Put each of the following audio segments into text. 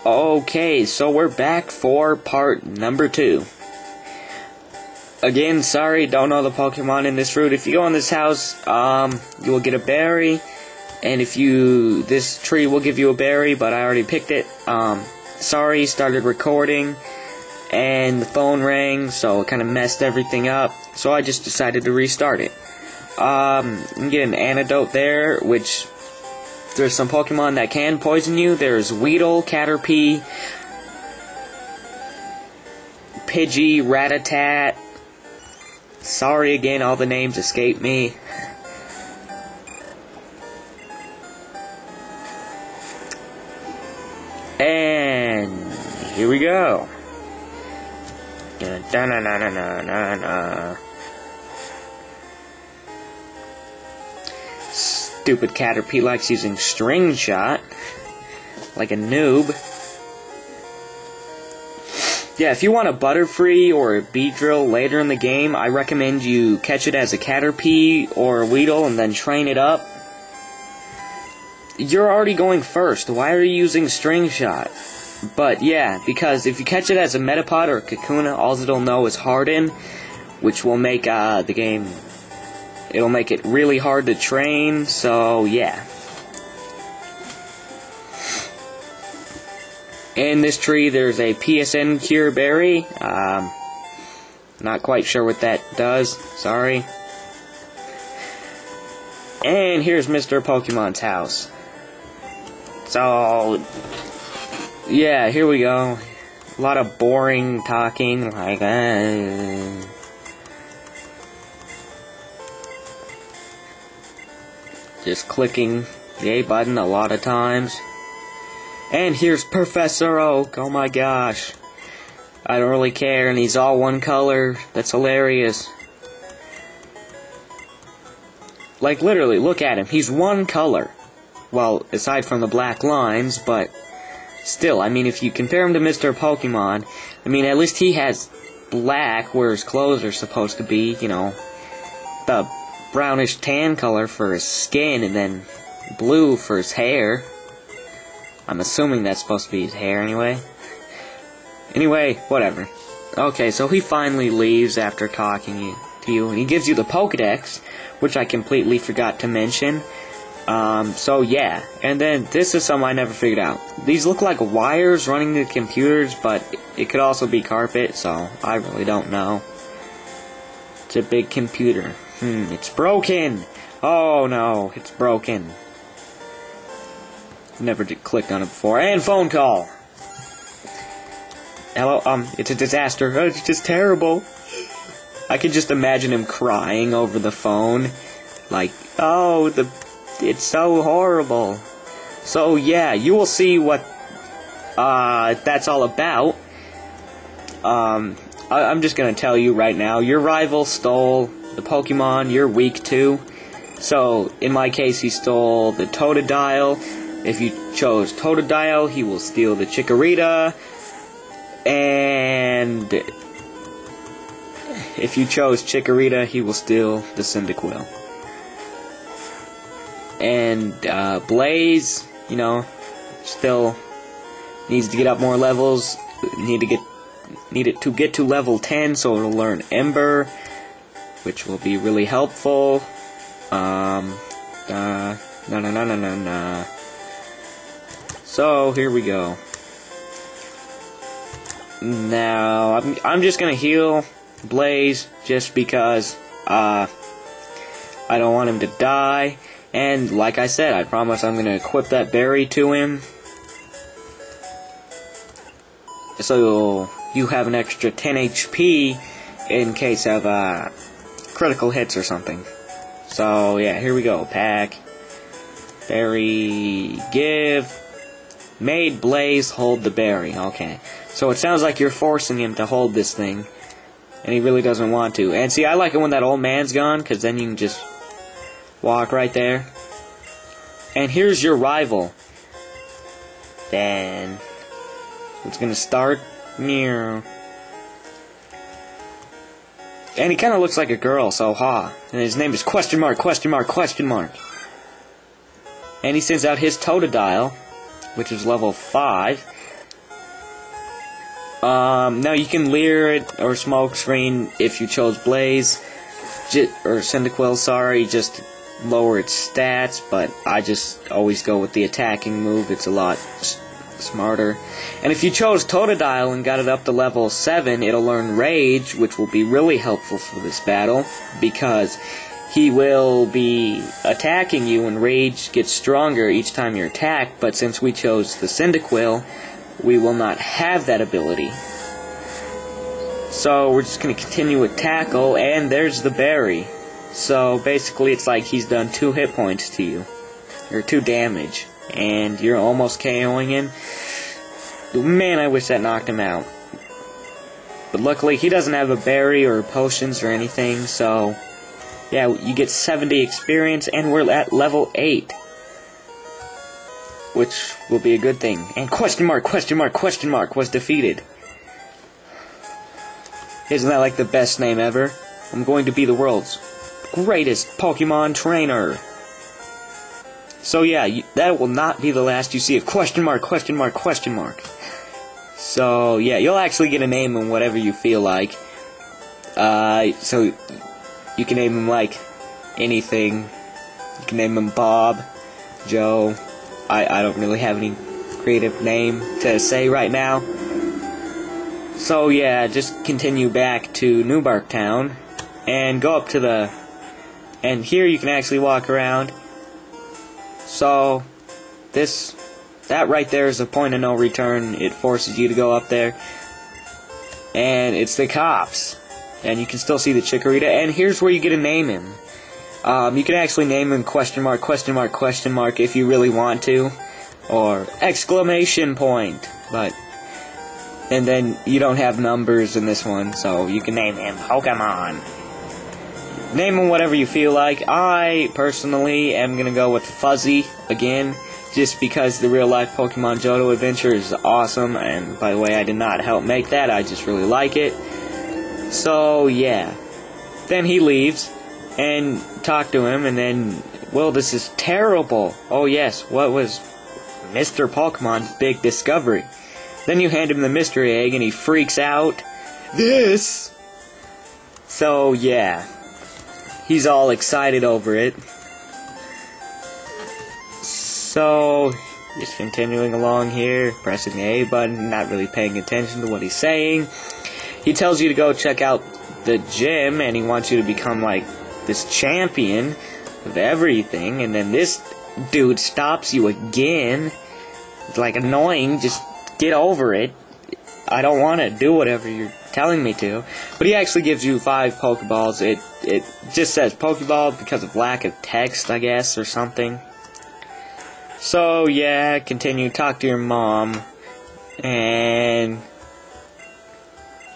Okay, so we're back for part number 2. Again, sorry, don't know the Pokemon in this route. If you go in this house, you will get a berry. And this tree will give you a berry, but I already picked it. Sorry, started recording, and the phone rang, so it kind of messed everything up. So I just decided to restart it. You can get an antidote there, which there's some Pokemon that can poison you. There's Weedle, Caterpie, Pidgey, Rattata. Sorry again, all the names escape me. And here we go. Stupid Caterpie likes using String Shot like a noob. Yeah, if you want a Butterfree or a Beedrill later in the game, I recommend you catch it as a Caterpie or a Weedle and then train it up. You're already going first. Why are you using String Shot? But yeah, because if you catch it as a Metapod or a Kakuna, all it'll know is Harden, which will make the game... It'll make it really hard to train, so yeah. In this tree, there's a PSN Cure Berry. Not quite sure what that does. Sorry. And here's Mr. Pokemon's house. So, yeah, here we go. A lot of boring talking, like, just clicking the A button a lot of times. And here's Professor Oak. Oh my gosh. I don't really care, and he's all one color. That's hilarious. Like, literally, look at him. He's one color. Well, aside from the black lines, but still, I mean, if you compare him to Mr. Pokemon, I mean, at least he has black where his clothes are supposed to be, you know, the brownish tan color for his skin, and then blue for his hair. I'm assuming that's supposed to be his hair anyway. Anyway, whatever. Okay, so he finally leaves after talking to you, and he gives you the Pokedex, which I completely forgot to mention. So yeah, and then this is something I never figured out. These look like wires running the computers, but it could also be carpet, so I really don't know. It's a big computer. It's broken! Oh no, it's broken. Never clicked on it before. And phone call! Hello, it's a disaster. Oh, it's just terrible. I can just imagine him crying over the phone. Like, oh, it's so horrible. So yeah, you will see what that's all about. I'm just gonna tell you right now, your rival stole the Pokemon you're weak to. So, in my case, he stole the Totodile. If you chose Totodile, he will steal the Chikorita. And if you chose Chikorita, he will steal the Cyndaquil. And Blaze, you know, still needs to get up more levels. Need it to get to level 10, so it'll learn Ember, which will be really helpful. So here we go. Now I'm just gonna heal Blaze just because I don't want him to die. And like I said, I promise I'm gonna equip that berry to him, so you have an extra 10 HP in case of critical hits or something. So yeah, here we go. Pack, berry, give, made Blaze hold the berry. Okay, so it sounds like you're forcing him to hold this thing, and he really doesn't want to. And see, I like it when that old man's gone, because then you can just walk right there. And here's your rival. Then it's gonna start. Meow. And he kind of looks like a girl, so ha. And his name is question mark, question mark, question mark. And he sends out his Totodile, which is level 5. Now you can leer it or smoke screen if you chose Blaze, or Cyndaquil, sorry, just lower its stats, but I just always go with the attacking move, it's a lot smarter. And if you chose Totodile and got it up to level 7, it'll learn Rage, which will be really helpful for this battle, because he will be attacking you and Rage gets stronger each time you attack, but since we chose the Cyndaquil, we will not have that ability. So we're just going to continue with Tackle, and there's the berry. So basically it's like he's done 2 hit points to you, or 2 damage, and you're almost KOing him. Man, I wish that knocked him out. But luckily he doesn't have a berry or potions or anything, so yeah, you get 70 experience, and we're at level 8. Which will be a good thing. And question mark was defeated. Isn't that like the best name ever? I'm going to be the world's greatest Pokemon trainer. So yeah, that will not be the last you see of question mark. So yeah, you'll actually get a name in whatever you feel like. So you can name him like anything. You can name him Bob, Joe. I don't really have any creative name to say right now. So yeah, just continue back to Newbark Town and go up to the... And here you can actually walk around. So that right there is a point of no return. It forces you to go up there. And it's the cops. And you can still see the Chikorita. And here's where you get to name him. You can actually name him question mark if you really want to, or exclamation point, but, and then you don't have numbers in this one, so you can name him Pokemon. Name him whatever you feel like. I, personally, am gonna go with Fuzzy, again, just because the real-life Pokemon Johto adventure is awesome, and by the way, I did not help make that, I just really like it. So, yeah. Then he leaves, and talk to him, and then, well, this is terrible. Oh yes, what was Mr. Pokemon's big discovery? Then you hand him the mystery egg, and he freaks out. This! So, yeah. He's all excited over it. So, just continuing along here, pressing the A button, not really paying attention to what he's saying. He tells you to go check out the gym, and he wants you to become, like, this champion of everything, and then this dude stops you again. It's like annoying, just get over it. I don't want to do whatever you're telling me to. But he actually gives you 5 Pokeballs. It just says Pokeball because of lack of text, I guess, or something. So yeah, continue, talk to your mom, and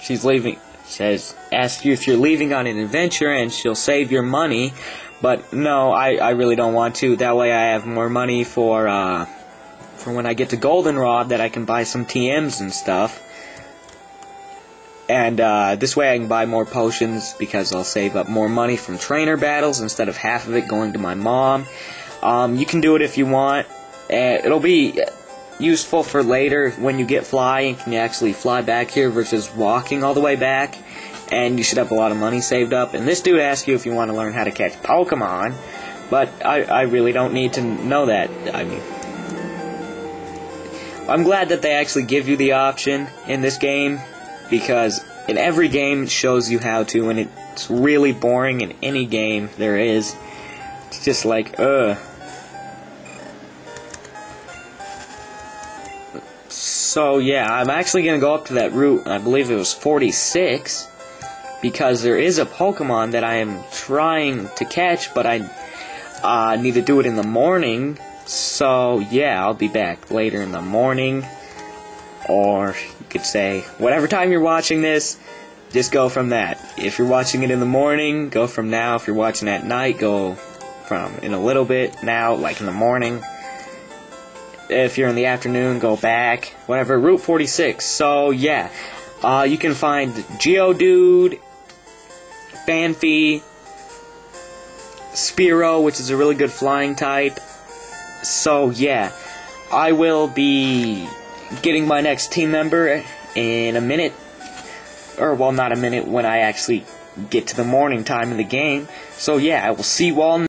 she's leaving. Says, ask you if you're leaving on an adventure, and she'll save your money. But no, I really don't want to. That way I have more money for when I get to Goldenrod, that I can buy some TMs and stuff. And this way I can buy more potions, because I'll save up more money from trainer battles instead of half of it going to my mom. You can do it if you want. It'll be useful for later when you get fly and can actually fly back here versus walking all the way back, and you should have a lot of money saved up. And this dude asks you if you want to learn how to catch Pokemon, but I really don't need to know that. I mean, I'm glad that they actually give you the option in this game, because in every game it shows you how to, and it's really boring in any game there is. It's just like, So yeah, I'm actually going to go up to that route, I believe it was 46, because there is a Pokemon that I am trying to catch, but I need to do it in the morning. So yeah, I'll be back later in the morning, or you could say whatever time you're watching this, just go from that. If you're watching it in the morning, go from now. If you're watching at night, go from in a little bit now, like in the morning. If you're in the afternoon, go back. Whatever, Route 46. So, yeah. You can find Geodude, Phanpy, Spearow, which is a really good flying type. So, yeah. I will be getting my next team member in a minute. Or, well, not a minute, when I actually get to the morning time of the game. So yeah, I will see you all